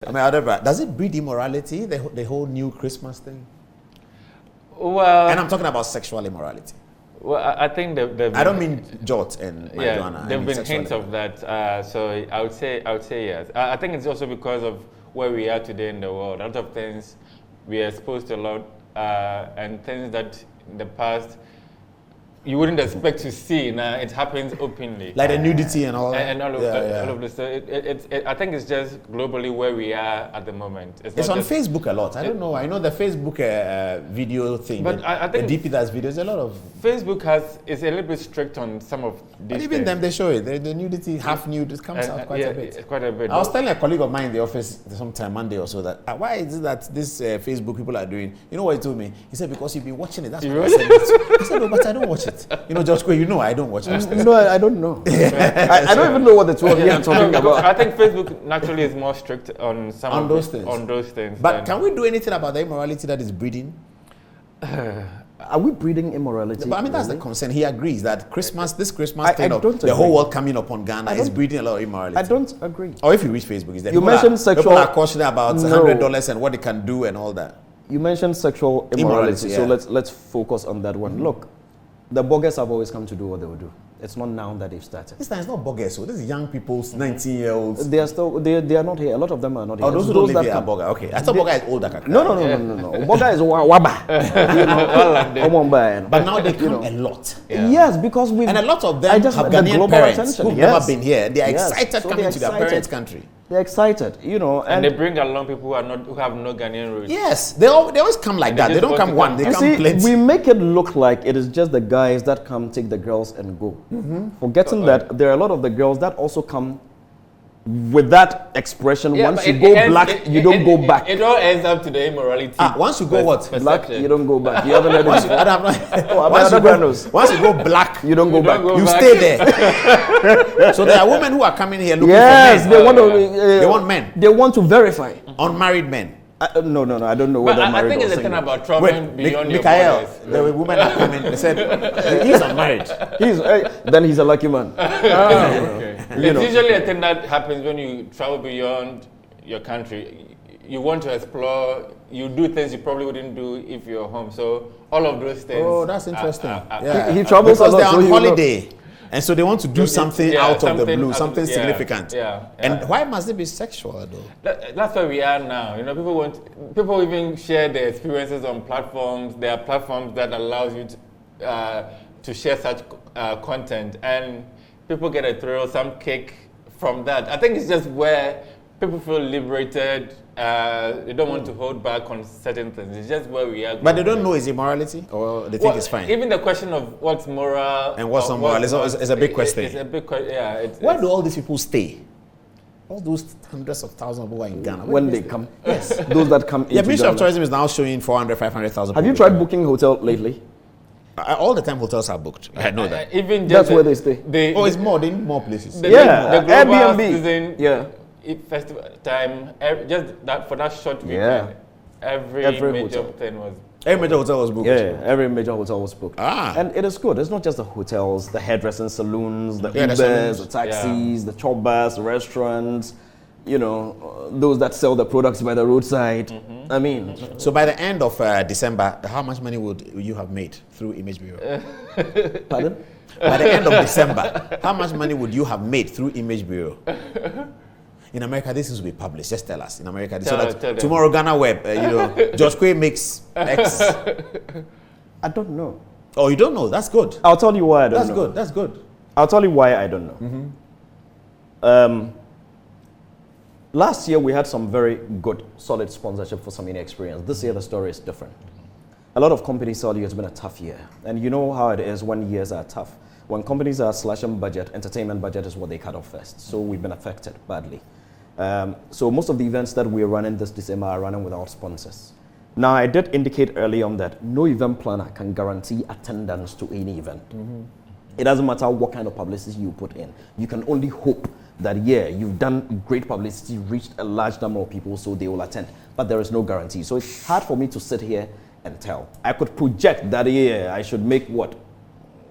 Debrah, does it breed immorality, the whole new Christmas thing? Well, and I'm talking about sexual immorality. Well, I think I don't mean Jot and marijuana. There have been hints of that. So I would say yes. I think it's also because of where we are today in the world. A lot of things we are exposed to a lot, and things that in the past you wouldn't expect to see. Now it happens openly, like the nudity and all that. And all of all of this. So I think it's just globally where we are at the moment. It's on Facebook a lot. I don't know. I know the Facebook video thing. But I think the DP does videos. A lot of Facebook is a little bit strict on some of these. But even them, they show it. The nudity, half nude, it comes out quite a bit. Quite a bit. I was telling a colleague of mine in the office sometime Monday or so that why is it that this Facebook people are doing? You know what he told me? He said because you've been watching it. That's what I said. I said no, but I don't watch it. You know, Josh Quaye, you know I don't watch it. No, I don't know. I don't even know what the two of you are talking about. I think Facebook naturally is more strict on some on of those things. On those things. But can we do anything about the immorality that is breeding? Are we breeding immorality? But I mean, that's the concern. He agrees that this Christmas I thing of the whole world coming upon Ghana is breeding a lot of immorality. I don't agree. Or if you reach Facebook, is that you mentioned sexual. People are cautioning about $100 and what it can do and all that. You mentioned sexual immorality, so let's focus on that one. Look, the boggers have always come to do what they will do. It's not now that they've started. This time it's not boggers, so this is young people, 19-year-olds. They are still they are not here. A lot of them are not here. Oh, those who don't live here are bogger. Okay, I thought bogger is older. No. Bogger is waba. But now they come a lot. Yes, because we and a lot of them have Ghanaian parents who've never been here. They are excited coming to their parents' country. They're excited, and they bring along people who have no Ghanaian roots. Yes, they always come like that. They don't come one, they come plenty. We make it look like it is just the guys that come take the girls and go. Forgetting that there are a lot of the girls that also come with that expression. Once you go black, you don't go back. It all ends up to the immorality. Once you go what? Black, you don't go back. You haven't heard once you go black, you don't go back. You stay there. So there are women who are coming here looking for men. They want men. They want to verify. Unmarried men. No, I don't know whether I think it's a thing about traveling beyond your borders. The women are coming. They said he's unmarried. Then he's a lucky man. Okay. It's usually a thing that happens when you travel beyond your country. You want to explore. You do things you probably wouldn't do if you're home. So all of those things. Oh, that's interesting. He travels because a lot, they're on holiday. And so they want to do something out of the blue, something significant. And why must it be sexual though? That's where we are now. People even share their experiences on platforms. There are platforms that allows you to share such content, and people get a thrill, some kick from that. I think it's just where people feel liberated. They don't want to hold back on certain things. It's just where we are. But they don't know it's immorality, or they think it's fine. Even the question of what's moral and what's not moral is a big question. It's a big question. Yeah. Where do all these people stay? All those hundreds of thousands of people in Ghana. When they come, yes, those that come. The Ministry of Tourism is now showing 400,000, 500,000. Have you tried booking hotel lately? All the time hotels are booked. I know that. Even that's where they stay. It's more. They need more places. The Airbnb season, festival time, just that for that short weekend, every major hotel was booked. Yeah, every major hotel was booked. And it is good. It's not just the hotels, the hairdressing salons, the Ubers, the taxis, the chop bars, the restaurants, those that sell the products by the roadside. I mean. So by the end of December, how much money would you have made through Image Bureau? Pardon? By the end of December, how much money would you have made through Image Bureau? In America, this is will be published. Just tell us. In America, tomorrow Ghana Web, Josh Quaye makes X. I don't know. Oh, you don't know? That's good. I'll tell you why I don't know. That's good. I'll tell you why I don't know. Last year, we had some very good, solid sponsorship for some inexperience. This year, the story is different. A lot of companies tell you it's been a tough year. And you know how it is when years are tough. When companies are slashing budget, entertainment budget is what they cut off first. So we've been affected badly. So most of the events that we're running this December are running without sponsors. Now, I did indicate early on that no event planner can guarantee attendance to any event. It doesn't matter what kind of publicity you put in. You can only hope that, you've done great publicity, reached a large number of people, so they will attend. But there is no guarantee. So it's hard for me to sit here and tell. I could project that, I should make what?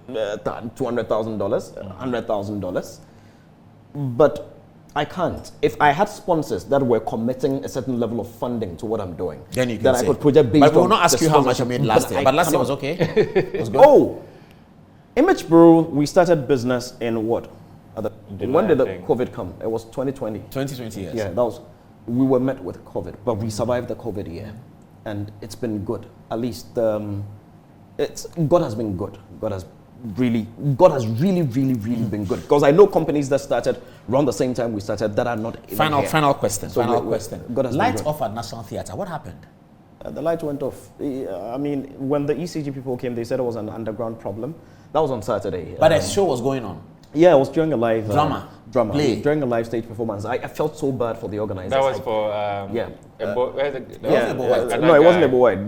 $200,000, $100,000. But I can't. If I had sponsors that were committing a certain level of funding to what I'm doing, then you can then say. I could project based on. But we will not ask you how much you made last year. But last year was okay. It was good. Oh, Image Bureau, we started business in what? When did the COVID come? It was 2020. 2020, yes. Yeah, we were met with COVID, but we survived the COVID year, and it's been good. At least God has been good. God has really been good. Because I know companies that started around the same time we started that are not even here. Final question. So final question. Lights off at National Theatre. What happened? The light went off. I mean, when the ECG people came, they said it was an underground problem. That was on Saturday. But a show was going on. Yeah, it was during a live drama. Play. During a live stage performance. I felt so bad for the organizers. That was for no, it wasn't Ebo White.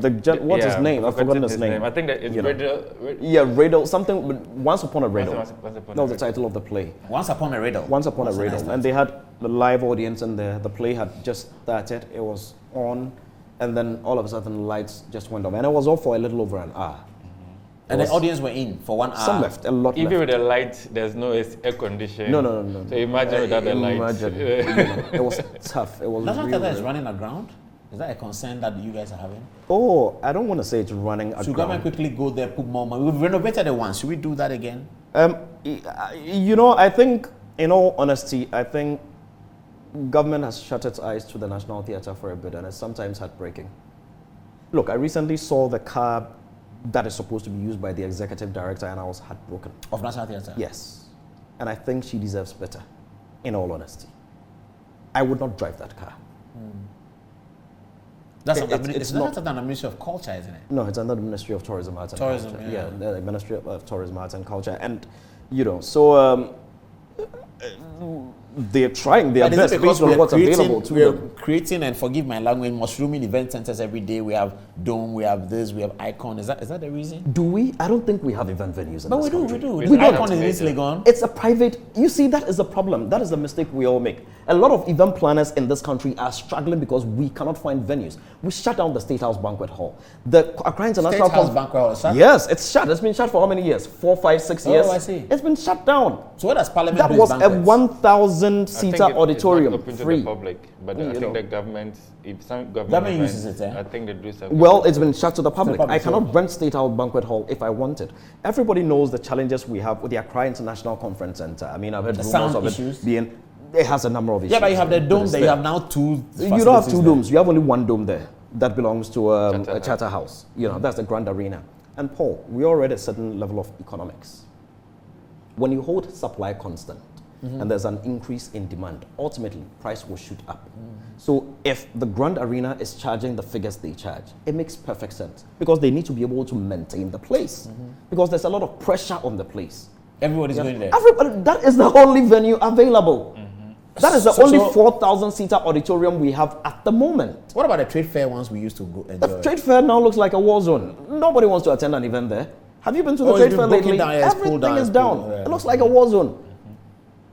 What's his name? I've forgotten his name. I think that it's Riddle. Yeah, Riddle. Something. Once Upon a Riddle. That was the title of the play. Once Upon a Riddle. Once Upon a Riddle, and they had the live audience in there. The play had just started. It was on, and then all of a sudden the lights just went off, and it was off for a little over an hour. And the audience were in for 1 hour. Some left, a lot Even left. with the light, there's no air conditioning. No. So imagine without the light. It was tough. It was National really, Theatre is running aground? Is that a concern that you guys are having? Oh, I don't want to say it's running aground. Should government quickly go there, put more money? We've renovated it once. Should we do that again? I think, in all honesty, I think government has shut its eyes to the National Theatre for a bit, and it's sometimes heartbreaking. Look, I recently saw the car that is supposed to be used by the executive director, and I was heartbroken. Of National Theatre? Yes. And I think she deserves better, in all honesty. I would not drive that car. It's not under the Ministry of Culture, isn't it? No, it's under the Ministry of Tourism, Arts and Culture. Yeah, the Ministry of Tourism, Arts and Culture. And, so they're trying their best based on what's available to them. We're creating, and forgive my language, mushrooming event centers every day. We have Dome, we have this, we have Icon. Is that the reason? Do we? I don't think we have event venues in this country. We do. Icon is in East Legon. It's a private. You see, that is the problem. That is the mistake we all make. A lot of event planners in this country are struggling because we cannot find venues. We shut down the State House Banquet Hall. The Accra International State House Banquet Hall is shut? Yes, it's shut. It's been shut for how many years? 4, 5, 6 years? Oh, I see. It's been shut down. So what does Parliament That do was with a 1,000-seater auditorium, it's not open free. to the public, but I think the government, if some government uses it, I think they do something. Well, it's been shut to the public. I cannot rent State House Banquet Hall if I wanted. Everybody knows the challenges we have with the Accra International Conference Center. I mean, I've heard rumors of it being. It has a number of issues. Yeah, but you have the dome there. You have now two. You don't have two domes. You have only one dome there that belongs to a Charter House. That's the Grand Arena. And Paul, we are at a certain level of economics. When you hold supply constant and there's an increase in demand, ultimately price will shoot up. So if the Grand Arena is charging the figures they charge, it makes perfect sense because they need to be able to maintain the place because there's a lot of pressure on the place. Everybody's going there. Everybody, that is the only venue available. That is the only 4,000-seater auditorium we have at the moment. What about the trade fair ones we used to go enjoy? The trade fair now looks like a war zone. Nobody wants to attend an event there. Have you been to the trade fair lately? Everything is down. It looks like a war zone.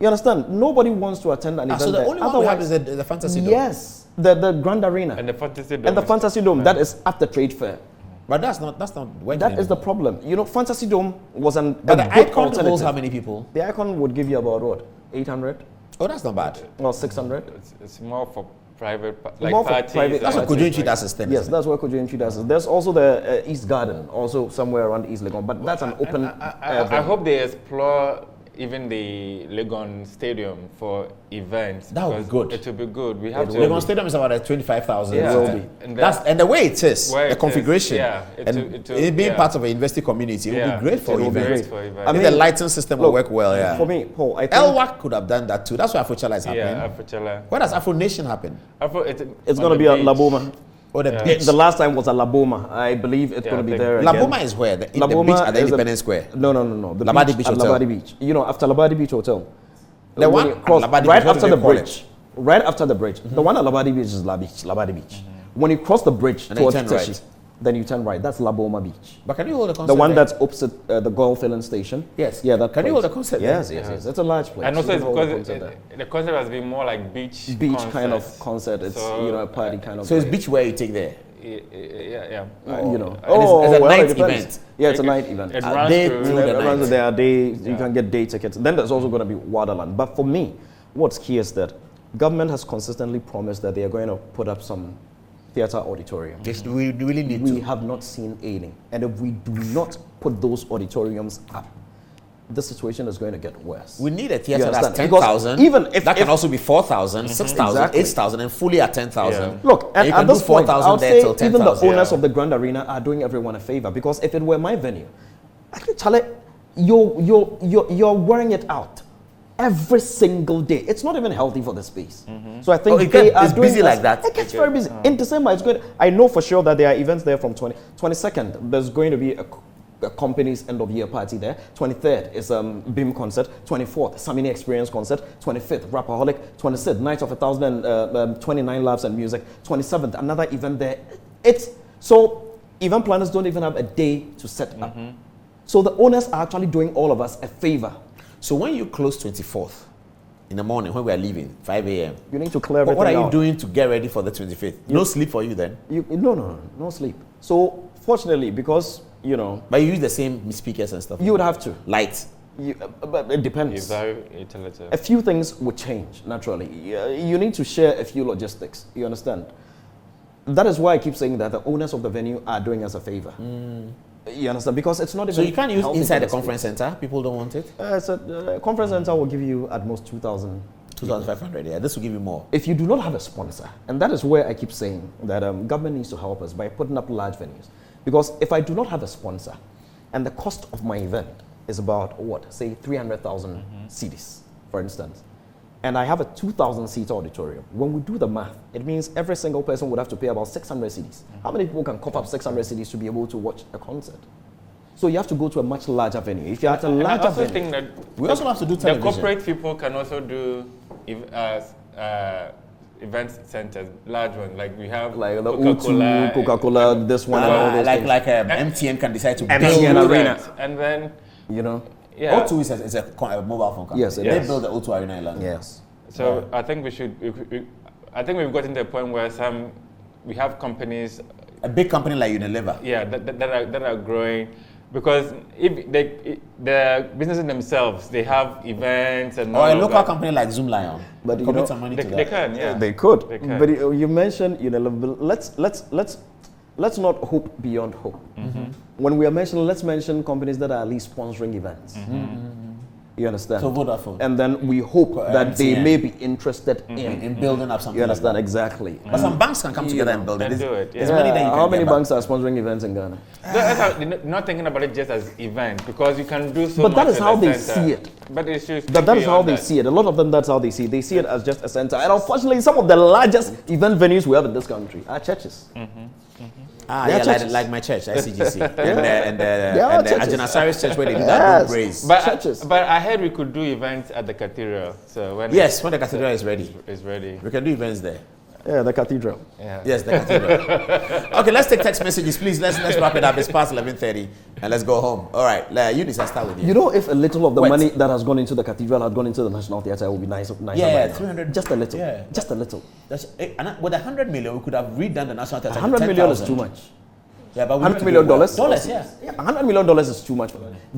You understand? Nobody wants to attend an event there. So the only one we have is the Fantasy Dome? Yes, the Grand Arena. And the Fantasy Dome. And the Fantasy Dome, that is at the trade fair. But that's not That is the problem. Fantasy Dome was an But the Icon holds how many people? The Icon would give you about what? 800? Oh, that's not bad. Or 600? It's more for private, parties. That's what Kojo Ntwi does his thing. Yes, that's what Kojo Ntwi does. There's also the East Garden, also somewhere around East Legon, but that's an open. I hope they explore even the Legon Stadium for events. That would be good. It would be good. We have to. Legon Stadium is about 25,000. Yeah. It will be. And the way it is, the configuration, it being part of a university community, it would be great for events. I mean, the lighting system will work well. Yeah. For me, Paul, I think LWAC could have done that too. That's why Afrochella is happening. Yeah, Afrochella. Where does Afro Nation happen? It's going to be at Laboma. Oh, the beach. The last time was at Laboma. I believe it's going to be there again. Laboma is where? The beach at the Independence Square? No. The Labadi Beach Hotel. Labadi Beach. After Labadi Beach Hotel. The one at Labadi right Beach, after the bridge. Right after the bridge. The one at Labadi Beach is Labadi Beach. When you cross the bridge towards Teshi, then you turn right. That's Laboma Beach. But can you hold a concert? The one that's opposite the Gulf Filling Station. Yes. Yeah, that can you hold a concert? Yes. It's a large place. And also it's because the concert has been more like beach kind of concert. It's a party kind of. So it's beach where you take there. Yeah. It's a night event. Yeah, it's a night event. It runs through there. You can get day tickets. Then there's also going to be Waterland. But for me, what's key is that Government has consistently promised that they are going to put up some theatre auditorium. Yes, we really need We to. have not seen any. And if we do not put those auditoriums up, the situation is going to get worse. We need a theatre You that's understand? 10,000. Even if that can also be 4,000, 6,000, Exactly. 8,000, and fully at 10,000. Yeah. Look, and you at can do this point, 4,000 I'll there say till even the 10,000. owners of the Grand Arena are doing everyone a favor, because if it were my venue, actually, Charlie, you're wearing it out every single day. It's not even healthy for the space. So I think it's busy like that. It gets very busy. In December, it's good. I know for sure that there are events there from 22nd. There's going to be a company's end of year party there. 23rd is BIM concert. 24th, Samini Experience concert. 25th, Rapaholic. 26th, Night of 1,029 Laughs and Music. 27th, another event there. It's so event planners don't even have a day to set up. So the owners are actually doing all of us a favor. So when you close 24th in the morning, when we are leaving, 5 a.m., You need to clear everything what are you out. doing to get ready for the 25th? No sleep for you then? No sleep. So fortunately, because, But you use the same speakers and stuff? you would have to. Light. But it depends. It's very iterative. A few things would change naturally. You need to share a few logistics. You understand? That is why I keep saying that the owners of the venue are doing us a favor. You understand? Because it's not even. So you can't use healthy inside for the the conference center? People don't want it? So, conference center will give you at most 2,000. 2,500, yeah. This will give you more. If you do not have a sponsor, and that is where I keep saying that government needs to help us by putting up large venues. Because if I do not have a sponsor, and the cost of my event is about, say 300,000 cedis, for instance, and I have a 2,000 seat auditorium, when we do the math, it means every single person would have to pay about 600 cedis. How many people can cough up 600 cedis to be able to watch a concert? So you have to go to a much larger venue. If you're at a And I larger also venue, think that We also have to do the television. corporate people can also do event centers, large ones. Like we have like the Coca-Cola, O2, Coca-Cola, this one, and all those things. MTN can decide to MTN build Arena. and then Yeah. O2 is a mobile phone company. Yes, it They is. build the O2 Arena in London. Yes. So I think I think we've gotten to a point where we have companies, A big company like Unilever. that are growing, because if the businesses themselves, they have events and Or all a of local that. company like Zoomlion. But you commit know, some money They, to they that. can, yeah. They could. They can. But you mentioned, let's not hope beyond hope. When we are mentioning, let's mention companies that are at least sponsoring events. You understand? So Vodafone. And then we hope that they MTN. may be interested in building up something. You understand? Like Exactly. that. But some banks can come together and build it. And do it, There's yeah. money that you can How many get back. banks are sponsoring events in Ghana? They're not thinking about it just as event, because you can do so But much. that is at how the they center. see it. But it's just That is how beyond they that. see it. A lot of them, that's how they see it. They see it as just a center. And unfortunately, some of the largest event venues we have in this country are churches. Ah, They are yeah, churches. like my church, ICGC, and They are the churches. Ajanasari's church where they do that Yes. praise. Churches. But I heard we could do events at the cathedral. So when Yes, when the cathedral is ready, is ready. we can do events there. Yeah, the cathedral. Yeah. Yes, the cathedral. Okay, let's take text messages, please. Let's wrap it up. It's past 11:30, and let's go home. All right, Eunice, I'll start with you. You know, if a little of the Wait. money that has gone into the cathedral had gone into the National Theatre, it would be nice. Yeah, right now. 300. Just a little. Yeah. Just a little. With 100 million, we could have redone the National Theatre. 100 million is too much. Yeah, but we $100 million? Dollars, yeah. $100 million is too much.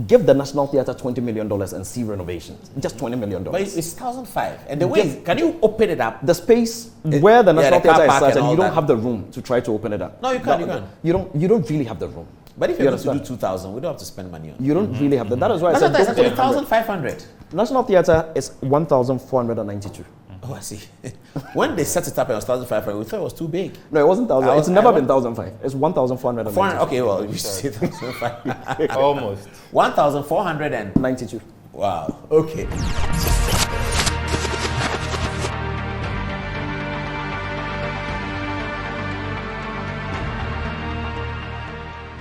Give the National Theatre $20 million and see renovations. Just $20 million. But it's 1,500. And the way, can you open it up? The space where the National the car Theatre is park and started, all you don't that. have the room to try to open it up. No, you can't. You don't really have the room. But if You you're going to understand? do 2,000, we don't have to spend money on it. You don't really have that. That is why I said National Theatre is don't actually pay 1,500. National Theatre is 1,492. Oh, I see. When they set it up, it was 1,500. We thought it was too big. No, it wasn't 1,000. I It's was- never I been 1,005. It's 1,492. 400, okay, well, you say 1,500. Almost. 1,400 and... 92. Wow, okay.